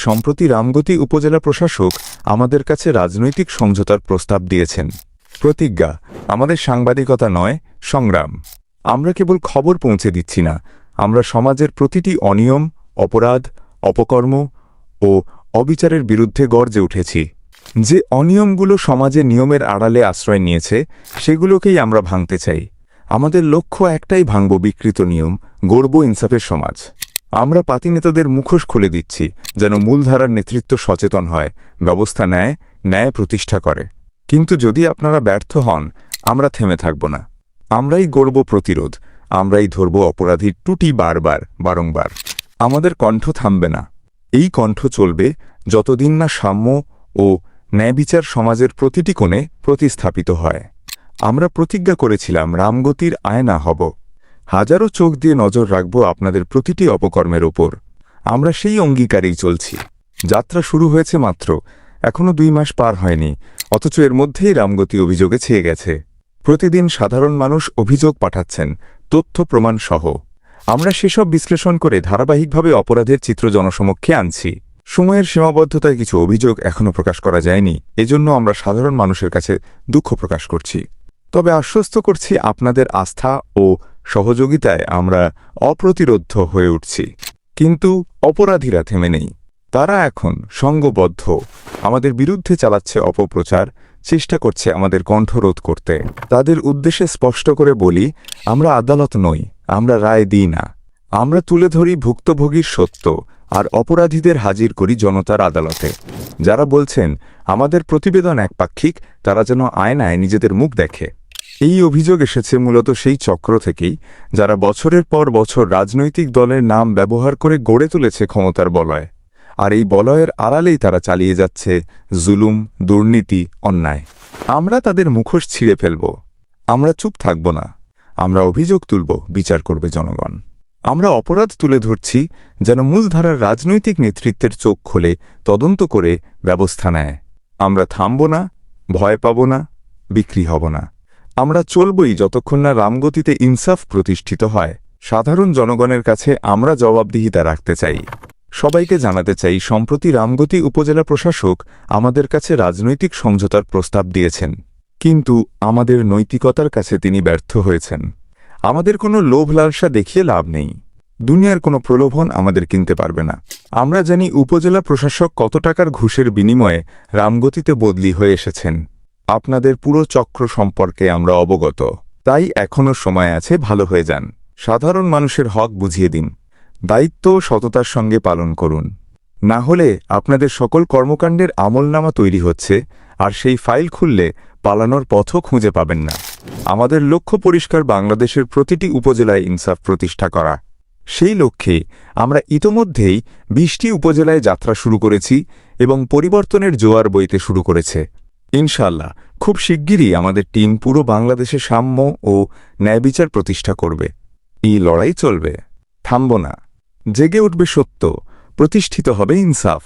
সম্প্রতি রামগতি উপজেলা প্রশাসক আমাদের কাছে রাজনৈতিক সমঝোতার প্রস্তাব দিয়েছেন। প্রতিজ্ঞা আমাদের সাংবাদিকতা নয়, সংগ্রাম। আমরা কেবল খবর পৌঁছে দিচ্ছি না, আমরা সমাজের প্রতিটি অনিয়ম, অপরাধ, অপকর্ম ও অবিচারের বিরুদ্ধে গর্জে উঠেছি। যে অনিয়মগুলো সমাজে নিয়মের আড়ালে আশ্রয় নিয়েছে, সেগুলোকেই আমরা ভাঙতে চাই। আমাদের লক্ষ্য একটাই, ভাঙব বিকৃত নিয়ম, গড়ব ইনসাফের সমাজ। আমরা পাতি নেতাদের মুখোশ খুলে দিচ্ছি, যেন মূলধারার নেতৃত্ব সচেতন হয়, ব্যবস্থা নেয়, ন্যায় প্রতিষ্ঠা করে। কিন্তু যদি আপনারা ব্যর্থ হন, আমরা থেমে থাকব না। আমরাই গড়ব প্রতিরোধ, আমরাই ধরব অপরাধীর টুটি বারংবার। আমাদের কণ্ঠ থামবে না। এই কণ্ঠ চলবে যতদিন না সাম্য ও ন্যায়বিচার সমাজের প্রতিটি কোণে প্রতিস্থাপিত হয়। আমরা প্রতিজ্ঞা করেছিলাম রামগতির আয়না হব। হাজারো চোখ দিয়ে নজর রাখব আপনাদের প্রতিটি অপকর্মের ওপর। আমরা সেই অঙ্গীকারেই চলছি। যাত্রা শুরু হয়েছে মাত্র, এখনও 2 মাস পার হয়নি, অথচ এর মধ্যেই রামগতি অভিযোগে ছেয়ে গেছে। প্রতিদিন সাধারণ মানুষ অভিযোগ পাঠাচ্ছেন, তথ্য প্রমাণ সহ। আমরা সেসব বিশ্লেষণ করে ধারাবাহিকভাবে অপরাধের চিত্র জনসমক্ষে আনছি। সময়ের সীমাবদ্ধতায় কিছু অভিযোগ এখনও প্রকাশ করা যায়নি, এজন্য আমরা সাধারণ মানুষের কাছে দুঃখ প্রকাশ করছি। তবে আশ্বস্ত করছি, আপনাদের আস্থা ও সহযোগিতায় আমরা অপ্রতিরোধ্য হয়ে উঠছি। কিন্তু অপরাধীরা থেমে নেই। তারা এখন সংঘবদ্ধ, আমাদের বিরুদ্ধে চালাচ্ছে অপপ্রচার, চেষ্টা করছে আমাদের কণ্ঠরোধ করতে। তাদের উদ্দেশ্যে স্পষ্ট করে বলি, আমরা আদালত নই, আমরা রায় দিই না। আমরা তুলে ধরি ভুক্তভোগীর সত্য আর অপরাধীদের হাজির করি জনতার আদালতে। যারা বলছেন আমাদের প্রতিবেদন একপাক্ষিক, তারা যেন আয়নায় নিজেদের মুখ দেখে। এই অভিযোগ এসেছে মূলত সেই চক্র থেকেই, যারা বছরের পর বছর রাজনৈতিক দলের নাম ব্যবহার করে গড়ে তুলেছে ক্ষমতার বলয়। আর এই বলয়ের আড়ালেই তারা চালিয়ে যাচ্ছে জুলুম, দুর্নীতি, অন্যায়। আমরা তাদের মুখোশ ছিঁড়ে ফেলব। আমরা চুপ থাকব না। আমরা অভিযোগ তুলব, বিচার করবে জনগণ। আমরা অপরাধ তুলে ধরছি, যেন মূলধারার রাজনৈতিক নেতৃত্বের চোখ খোলে, তদন্ত করে ব্যবস্থা নেয়। আমরা থামব না, ভয় পাব না, বিক্রি হব না। আমরা চলবই যতক্ষণ না রামগতিতে ইনসাফ প্রতিষ্ঠিত হয়। সাধারণ জনগণের কাছে আমরা জবাবদিহিতা রাখতে চাই। সবাইকে জানাতে চাই, সম্প্রতি রামগতি উপজেলা প্রশাসক আমাদের কাছে রাজনৈতিক সমঝোতার প্রস্তাব দিয়েছেন, কিন্তু আমাদের নৈতিকতার কাছে তিনি ব্যর্থ হয়েছেন। আমাদের কোনো লোভ লালসা দেখিয়ে লাভ নেই। দুনিয়ার কোনো প্রলোভন আমাদের কিনতে পারবে না। আমরা জানি উপজেলা প্রশাসক কত টাকার ঘুষের বিনিময়ে রামগতিতে বদলি হয়ে এসেছেন। আপনাদের পুরো চক্র সম্পর্কে আমরা অবগত। তাই এখনও সময় আছে, ভালো হয়ে যান। সাধারণ মানুষের হক বুঝিয়ে দিন। দায়িত্ব সততার সঙ্গে পালন করুন। না হলে আপনাদের সকল কর্মকাণ্ডের আমলনামা তৈরি হচ্ছে, আর সেই ফাইল খুললে পালানোর পথও খুঁজে পাবেন না। আমাদের লক্ষ্য পরিষ্কার, বাংলাদেশের প্রতিটি উপজেলায় ইনসাফ প্রতিষ্ঠা করা। সেই লক্ষ্যে আমরা ইতোমধ্যেই 20টি উপজেলায় যাত্রা শুরু করেছি এবং পরিবর্তনের জোয়ার বইতে শুরু করেছে। ইনশাআল্লাহ খুব শিগগিরই আমাদের টিম পুরো বাংলাদেশে সাম্য ও ন্যায়বিচার প্রতিষ্ঠা করবে। এই লড়াই চলবে, থামব না। জেগে উঠবে সত্য, প্রতিষ্ঠিত হবে ইনসাফ।